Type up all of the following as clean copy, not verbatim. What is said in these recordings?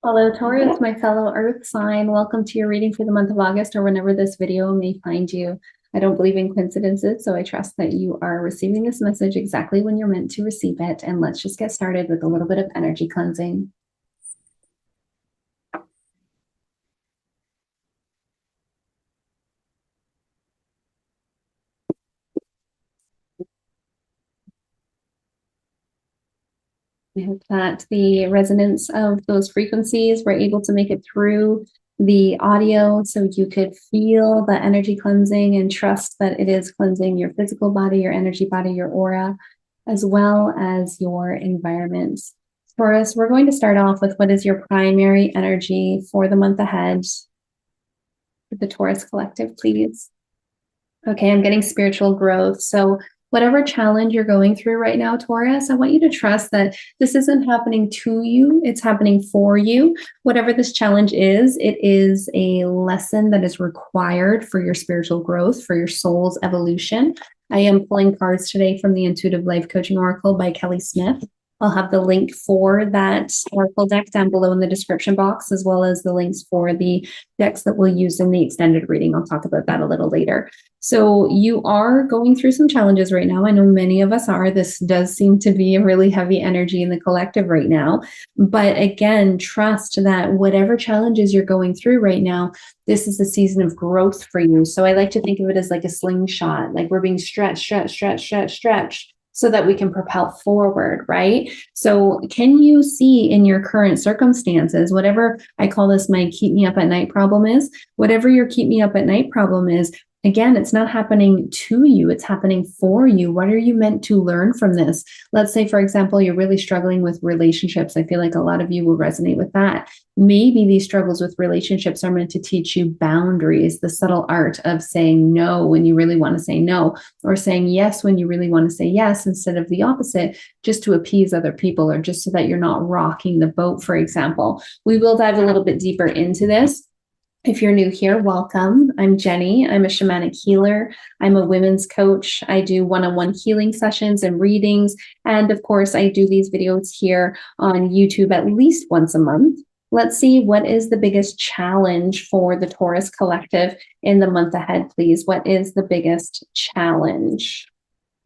Hello, Taurus, my fellow Earth sign. Welcome to your reading for the month of August or whenever this video may find you. I don't believe in coincidences, so I trust that you are receiving this message exactly when you're meant to receive it. And let's just get started with a little bit of energy cleansing. I hope that the resonance of those frequencies were able to make it through the audio so you could feel the energy cleansing and trust that it is cleansing your physical body, your energy body, your aura, as well as your environment. Taurus, we're going to start off with what is your primary energy for the month ahead for the Taurus Collective, please. Okay, I'm getting spiritual growth. So whatever challenge you're going through right now, Taurus, I want you to trust that this isn't happening to you, it's happening for you. Whatever this challenge is, it is a lesson that is required for your spiritual growth, for your soul's evolution. I am pulling cards today from the Intuitive Life Coaching Oracle by Kelly Smith. I'll have the link for that Oracle deck down below in the description box, as well as the links for the decks that we'll use in the extended reading. I'll talk about that a little later. So you are going through some challenges right now. I know many of us are. This does seem to be a really heavy energy in the collective right now. But again, trust that whatever challenges you're going through right now, this is a season of growth for you. So I like to think of it as like a slingshot, like we're being stretched so that we can propel forward, right? So can you see in your current circumstances, whatever I call this my keep me up at night problem is, whatever your keep me up at night problem is, again, it's not happening to you, it's happening for you. What are you meant to learn from this? Let's say, for example, you're really struggling with relationships. I feel like a lot of you will resonate with that. Maybe these struggles with relationships are meant to teach you boundaries, the subtle art of saying no when you really want to say no, or saying yes when you really want to say yes, instead of the opposite, just to appease other people or just so that you're not rocking the boat, for example. We will dive a little bit deeper into this. If you're new here, welcome. I'm Jenny. I'm a shamanic healer. I'm a women's coach. I do one-on-one healing sessions and readings. And of course, I do these videos here on YouTube at least once a month. Let's see, what is the biggest challenge for the Taurus Collective in the month ahead, please? What is the biggest challenge?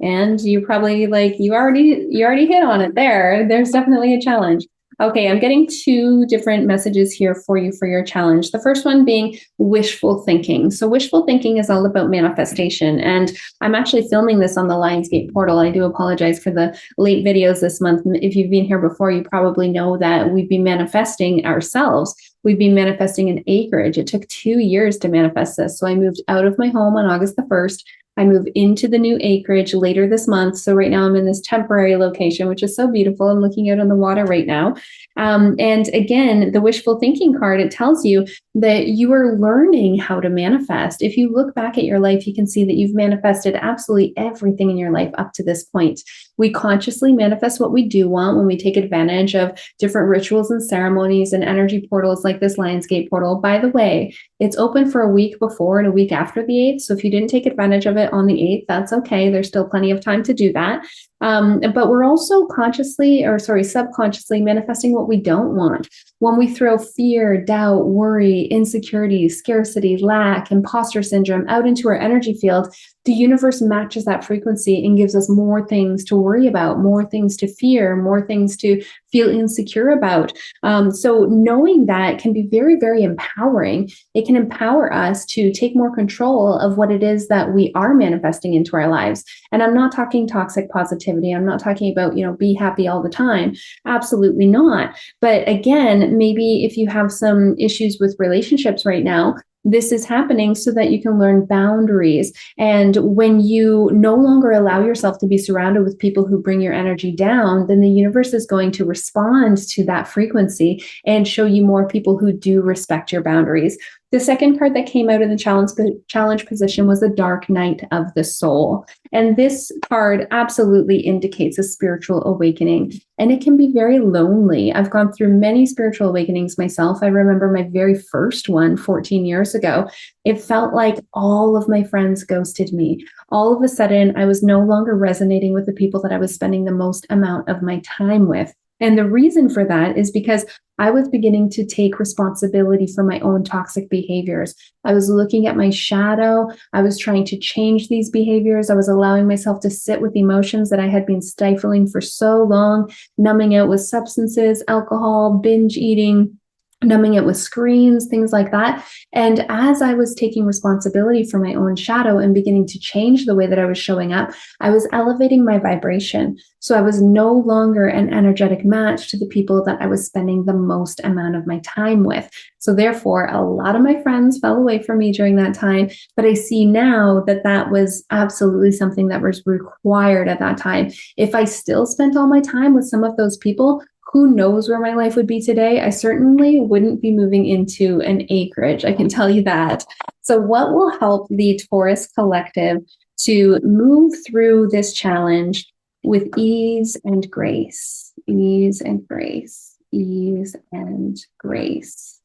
And you probably you already hit on it there. There's definitely a challenge. Okay, I'm getting two different messages here for you for your challenge. The first one being wishful thinking. So wishful thinking is all about manifestation. And I'm actually filming this on the Lionsgate portal. I do apologize for the late videos this month. If you've been here before, you probably know that we've been manifesting ourselves. We've been manifesting an acreage. It took 2 years to manifest this. So I moved out of my home on August the 1st. I move into the new acreage later this month. So right now I'm in this temporary location, which is so beautiful. I'm looking out on the water right now. And again, the wishful thinking card, it tells you that you are learning how to manifest. If you look back at your life, you can see that you've manifested absolutely everything in your life up to this point. We consciously manifest what we do want when we take advantage of different rituals and ceremonies and energy portals like this Lionsgate portal. By the way, it's open for a week before and a week after the 8th. So if you didn't take advantage of it on the 8th, that's okay. There's still plenty of time to do that. But we're also subconsciously manifesting what we don't want. When we throw fear, doubt, worry, insecurity, scarcity, lack, imposter syndrome out into our energy field, the universe matches that frequency and gives us more things to worry about, more things to fear, more things to feel insecure about. So knowing that can be very, very empowering. It can empower us to take more control of what it is that we are manifesting into our lives. And I'm not talking toxic positivity. I'm not talking about, be happy all the time. Absolutely not. But again, maybe if you have some issues with relationships right now, this is happening so that you can learn boundaries. And when you no longer allow yourself to be surrounded with people who bring your energy down, then the universe is going to respond to that frequency and show you more people who do respect your boundaries. The second card that came out of the challenge position was the Dark Night of the Soul. And this card absolutely indicates a spiritual awakening. And it can be very lonely. I've gone through many spiritual awakenings myself. I remember my very first one 14 years ago. It felt like all of my friends ghosted me. All of a sudden, I was no longer resonating with the people that I was spending the most amount of my time with. And the reason for that is because I was beginning to take responsibility for my own toxic behaviors. I was looking at my shadow. I was trying to change these behaviors. I was allowing myself to sit with emotions that I had been stifling for so long, numbing out with substances, alcohol, binge eating, numbing it with screens, things like that. And as I was taking responsibility for my own shadow and beginning to change the way that I was showing up, I was elevating my vibration. So I was no longer an energetic match to the people that I was spending the most amount of my time with. So therefore, a lot of my friends fell away from me during that time. But I see now that that was absolutely something that was required at that time. If I still spent all my time with some of those people, who knows where my life would be today? I certainly wouldn't be moving into an acreage. I can tell you that. So, what will help the Taurus collective to move through this challenge with ease and grace? Ease and grace. Ease and grace.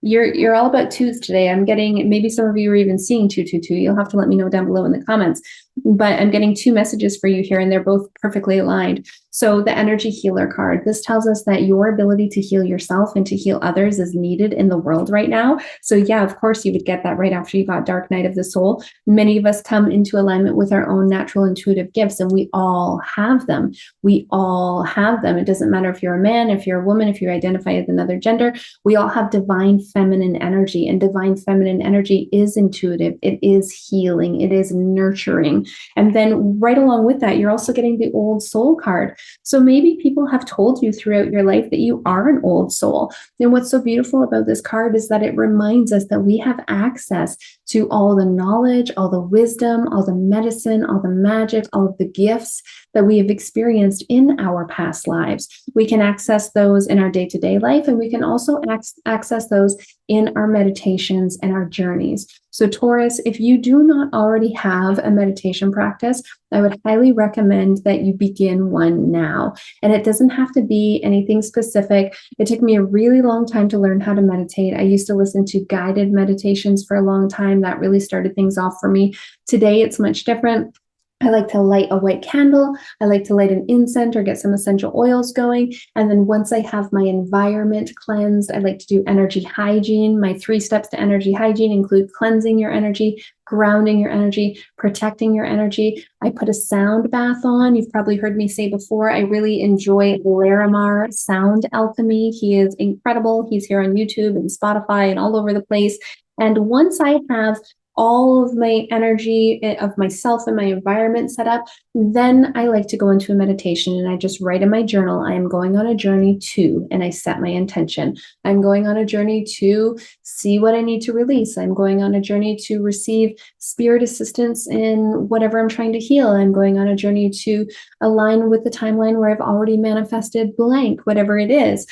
You're all about twos today. I'm getting, maybe some of you are even seeing 222. You'll have to let me know down below in the comments. But I'm getting two messages for you here, and they're both perfectly aligned. So the energy healer card, this tells us that your ability to heal yourself and to heal others is needed in the world right now. So yeah, of course you would get that right after you got Dark Night of the Soul. Many of us come into alignment with our own natural intuitive gifts, and we all have them. We all have them. It doesn't matter if you're a man, if you're a woman, if you identify as another gender, we all have divine feminine energy, and divine feminine energy is intuitive. It is healing. It is nurturing. And then right along with that, you're also getting the old soul card. So maybe people have told you throughout your life that you are an old soul. And what's so beautiful about this card is that it reminds us that we have access to all the knowledge, all the wisdom, all the medicine, all the magic, all of the gifts that we have experienced in our past lives. We can access those in our day-to-day life, and we can also access those in our meditations and our journeys. So Taurus, if you do not already have a meditation practice, I would highly recommend that you begin one now. And it doesn't have to be anything specific. It took me a really long time to learn how to meditate. I used to listen to guided meditations for a long time. That really started things off for me. Today, it's much different. I like to light a white candle. I like to light an incense or get some essential oils going. And then once I have my environment cleansed, I like to do energy hygiene. My 3 steps to energy hygiene include cleansing your energy, grounding your energy, protecting your energy. I put a sound bath on. You've probably heard me say before, I really enjoy Larimar Sound Alchemy. He is incredible. He's here on YouTube and Spotify and all over the place. And once I have all of my energy of myself and my environment set up, then I like to go into a meditation and I just write in my journal, I am going on a journey to, and I set my intention. I'm going on a journey to see what I need to release. I'm going on a journey to receive spirit assistance in whatever I'm trying to heal. I'm going on a journey to align with the timeline where I've already manifested blank, whatever it is.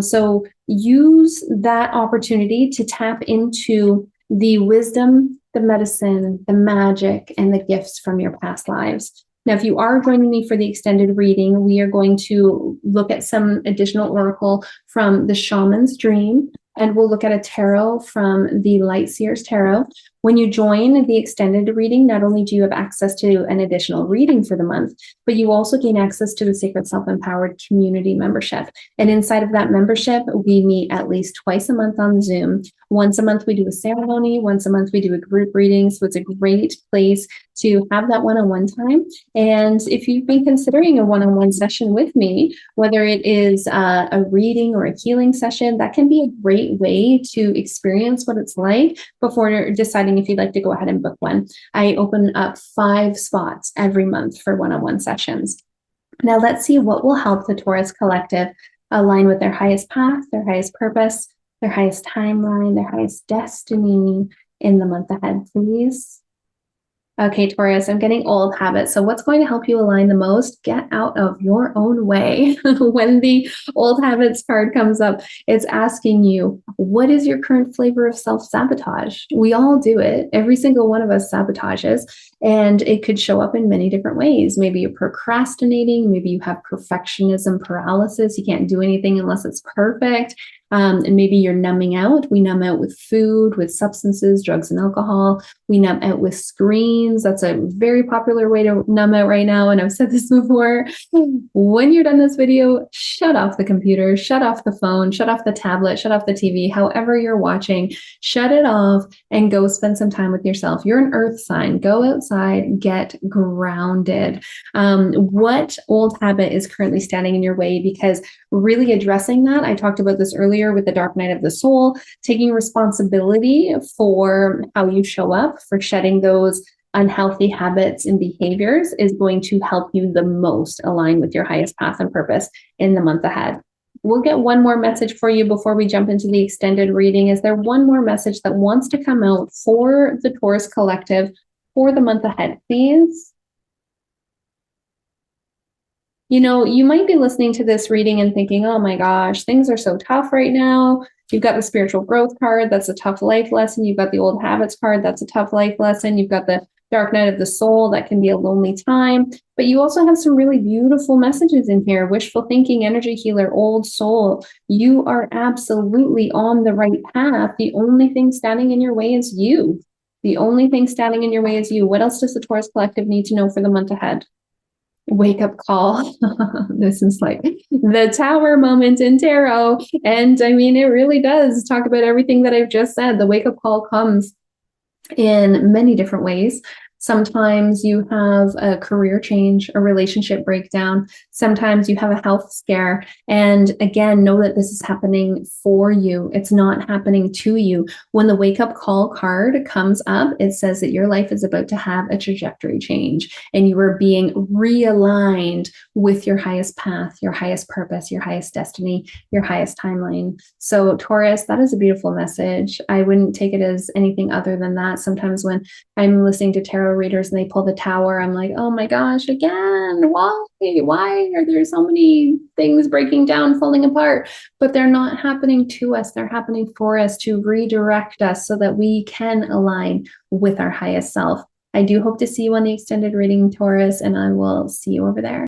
So use that opportunity to tap into the wisdom, the medicine, the magic, and the gifts from your past lives. Now, if you are joining me for the extended reading, we are going to look at some additional oracle from the Shaman's Dream, and we'll look at a tarot from the Light Seers Tarot. When you join the extended reading, not only do you have access to an additional reading for the month, but you also gain access to the Sacred Self-Empowered Community membership. And inside of that membership, we meet at least twice a month on Zoom. Once a month, we do a ceremony. Once a month, we do a group reading. So it's a great place to have that one-on-one time. And if you've been considering a one-on-one session with me, whether it is a reading or a healing session, that can be a great way to experience what it's like before deciding if you'd like to go ahead and book one. I open up 5 spots every month for one-on-one sessions. Now let's see what will help the Taurus collective align with their highest path, their highest purpose, their highest timeline, their highest destiny in the month ahead, please. Okay, Taurus, I'm getting old habits. So what's going to help you align the most? Get out of your own way. When the old habits card comes up, it's asking you, what is your current flavor of self-sabotage? We all do it. Every single one of us sabotages, and it could show up in many different ways. Maybe you're procrastinating. Maybe you have perfectionism paralysis. You can't do anything unless it's perfect. And maybe you're numbing out. We numb out with food, with substances, drugs, and alcohol. We numb out with screens. That's a very popular way to numb out right now. And I've said this before. When you're done this video, shut off the computer, shut off the phone, shut off the tablet, shut off the TV, however you're watching, shut it off and go spend some time with yourself. You're an earth sign. Go outside, get grounded. What old habit is currently standing in your way? Because really addressing that, I talked about this earlier with the dark night of the soul, taking responsibility for how you show up, for shedding those unhealthy habits and behaviors is going to help you the most align with your highest path and purpose in the month ahead. We'll get one more message for you before we jump into the extended reading. Is there one more message that wants to come out for the Taurus collective for the month ahead, please? You know, you might be listening to this reading and thinking, oh my gosh, things are so tough right now. You've got the spiritual growth card. That's a tough life lesson. You've got the old habits card. That's a tough life lesson. You've got the dark night of the soul. That can be a lonely time. But you also have some really beautiful messages in here. Wishful thinking, energy healer, old soul. You are absolutely on the right path. The only thing standing in your way is you. The only thing standing in your way is you. What else does the Taurus collective need to know for the month ahead? Wake up call. This is like the tower moment in tarot. And I mean, it really does talk about everything that I've just said. The wake up call comes in many different ways. Sometimes you have a career change, a relationship breakdown. Sometimes you have a health scare. And again, know that this is happening for you. It's not happening to you. When the wake up call card comes up, it says that your life is about to have a trajectory change and you are being realigned with your highest path, your highest purpose, your highest destiny, your highest timeline. So Taurus, that is a beautiful message. I wouldn't take it as anything other than that. Sometimes when I'm listening to tarot readers and they pull the tower, I'm like, oh my gosh, again, why are there so many things breaking down, falling apart? But they're not happening to us. They're happening for us to redirect us so that we can align with our highest self. I do hope to see you on the extended reading, Taurus, and I will see you over there.